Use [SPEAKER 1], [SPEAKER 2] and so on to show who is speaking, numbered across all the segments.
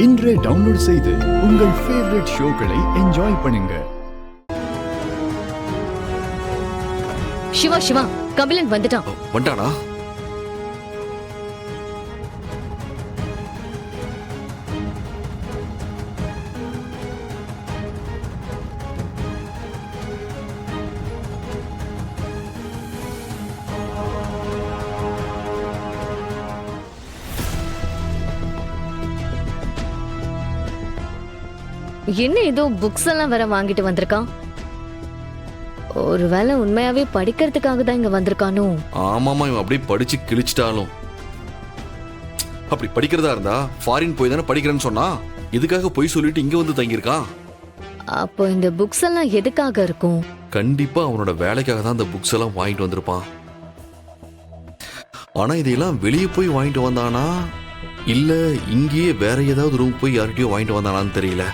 [SPEAKER 1] இன்றே டவுன்லோட் செய்து உங்கள் ஃபேவரட் ஷோக்களை என்ஜாய் பண்ணுங்க.
[SPEAKER 2] சிவா சிவா, கபிலன் வந்துட்டான்.
[SPEAKER 3] வந்துட்டானா?
[SPEAKER 2] என்ன ஏதோ புக்ஸ் எல்லாம் வேற வாங்கிட்டு வந்திருக்கான். ஒருவேளை உண்மையாவே படிக்கிறதுக்காக தான் இங்க வந்திருக்கானோ?
[SPEAKER 3] ஆமாமா, இவன் அப்படியே படிச்சு கிழிச்சிட்டாலும். அப்படி படிக்கிறதா இருந்தா ஃபாரின் போய் தானே படிக்கிறேன்னு சொன்னா, இதுக்காக போய் சொல்லிட்டு இங்க வந்து தங்கியிருக்கான்.
[SPEAKER 2] அப்போ இந்த புக்ஸ் எல்லாம் எதுக்காக இருக்கும்?
[SPEAKER 3] கண்டிப்பா அவனோட வேலைக்காக தான் இந்த புக்ஸ் எல்லாம் வாங்கிட்டு வந்திருப்பான். ஆனா இதையெல்லாம் வெளியே போய் வாங்கிட்டு வந்தானா இல்ல இங்கேயே வேற ஏதாவது ரூம் போய் யார்கிட்டயோ வாங்கிட்டு வந்தானான்னு தெரியல.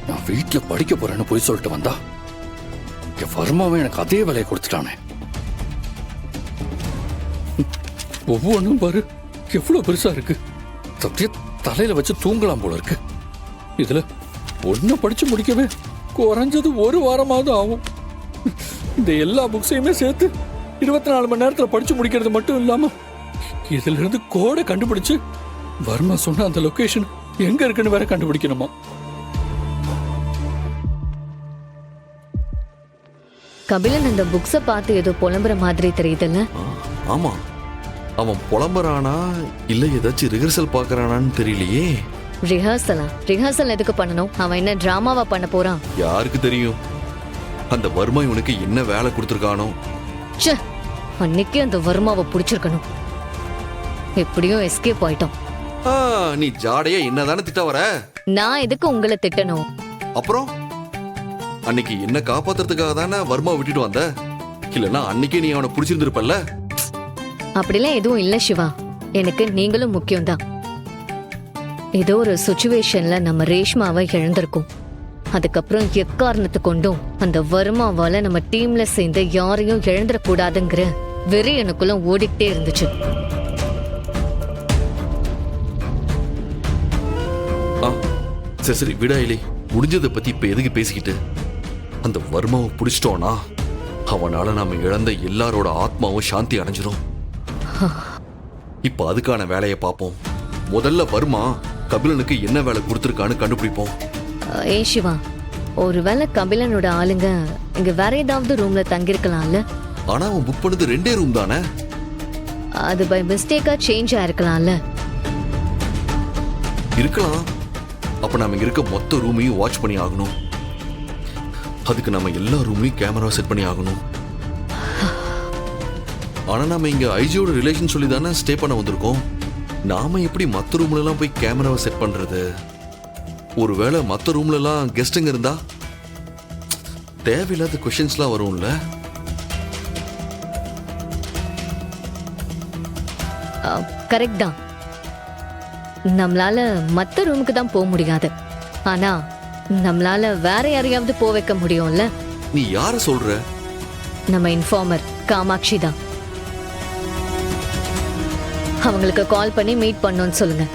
[SPEAKER 4] நான் வீட்டுல படிக்க போறேன்னு போய் சொல்லிட்டு வந்தா என் வர்மாவை எனக்கு அதே வேலையை கொடுத்துட்டானே. ஒவ்வொன்றும் பாரு எவ்வளவு பெருசா இருக்கு. அப்படியே தலையில வச்சு தூங்கலாம் போல இருக்கு. இதுல ஒன்னும் படிச்சு முடிக்கவே குறைஞ்சது ஒரு வாரமாவது ஆகும். இந்த எல்லா புக்ஸையுமே சேர்த்து 24 மணி நேரத்துல படிச்சு முடிக்கிறது மட்டும் இல்லாம இதுல இருந்து கோடை கண்டுபிடிச்சு வர்மா சொன்ன அந்த லொகேஷன் எங்க இருக்குன்னு வேற கண்டுபிடிக்கணுமா.
[SPEAKER 2] கபிலன் அந்த புக்ஸ பார்த்து ஏதோ புலம்புற மாதிரி தெரியுதுல்ல?
[SPEAKER 3] ஆமா, அவன் புலம்புறானா இல்ல ஏதாச்சும் ரிஹர்சல் பாக்குறானான்னு தெரியலையே.
[SPEAKER 2] ரிஹர்சல் எதுக்கு பண்ணணும்? அவன் என்ன டிராமாவா பண்ண போறான்?
[SPEAKER 3] யாருக்கு தெரியும். அந்த வர்மா இவனுக்கு என்ன வேலை கொடுத்துருக்கானோ.
[SPEAKER 2] அன்னைக்கு அந்த வர்மாவை பிடிச்சிருக்கணும். எப்படியும் எஸ்கேப் ஆயிட்டோம்.
[SPEAKER 3] நீ ஜாடையா என்னதானே திட்ட வர?
[SPEAKER 2] நான் எதுக்கு உங்களை திட்டணும்?
[SPEAKER 3] அப்புறம் அன்னைக்கு என்ன காப்பாத்துறதுக்காக தானே வர்மா விட்டுட்டு வந்த. இல்லன்னா அன்னைக்கே நீ அவனை பிடிச்சிருந்திருப்பல்ல.
[SPEAKER 2] அப்படிலாம் எதுவும் இல்ல சிவா. எனக்கு நீங்களும் முக்கியம்தான். ஏதோ ஒரு சுச்சுவேஷன்ல நம்ம ரேஷ்மாவை இழந்திருக்கோம். அதுக்கப்புறம் எக்காரணத்து கொண்டும் அந்த வர்மாவால நம்ம டீம்ல சேர்ந்து யாரையும் இழந்துடக்கூடாதுங்கிற வெறி எனக்குள்ள ஓடிக்கிட்டே இருந்துச்சு.
[SPEAKER 3] சரி விடாயிலே, முடிஞ்சதை பத்தி இப்ப எதுக்கு பேசிக்கிட்டு? அந்த வர்மாவை பிடிச்சிட்டோனா அவனால நாம இழந்த எல்லாரோட ஆத்மாவும் சாந்தி அடைஞ்சிரும். இப்ப அதுக்கான வேலையை பார்ப்போம். முதல்ல வர்மா கபிலனுக்கு என்ன வேலை கொடுத்துருக்கான்னு கண்டுபிடிப்போம்.
[SPEAKER 2] சிவா, ஒருவேளை கபிலனோட ஆளுங்க இங்க வேற ஏதாவது ரூம்ல தங்கிருக்கலாம்ல?
[SPEAKER 3] ஆனா அவன் புக் பண்ணது 2 ரூம் தானே.
[SPEAKER 2] அது பை மிஸ்டேக்கா சேஞ்ச் ஆயிருக்கலாம்ல?
[SPEAKER 3] இருக்கலாம். அப்ப நாம இங்க இருக்க மொத்த ரூமையும் வாட்ச் பண்ணி ஆகணும். அதுக்கு நம்ம எல்லா ரூம்லயும் கேமரா செட் பண்ணி ஆகணும். ஆனா நாம இங்க ஐஜியோட ரிலேஷன் சொல்லி தானே ஸ்டே பண்ண வந்திருக்கோம். நாம எப்படி மத்த ரூம்ல எல்லாம் போய் கேமராவை செட் பண்றது? ஒருவேளை மத்த ரூம்ல எல்லாம் கெஸ்டுங்க இருந்தா தேவையில்லாத கொஸ்டின்ஸ்லாம் வரும்ல.
[SPEAKER 2] கரெக்ட் தான். நம்மளால மத்த ரூமுக்கு தான் போக முடியாது. ஆனா நம்மளால வேற யாரையாவது போக வைக்க முடியும்ல.
[SPEAKER 3] நீ யார சொல்ற?
[SPEAKER 2] நம்ம இன்ஃபார்மர் காமாட்சி தான். அவங்களுக்கு கால் பண்ணி மீட் பண்ணணும்னு சொல்லுங்க.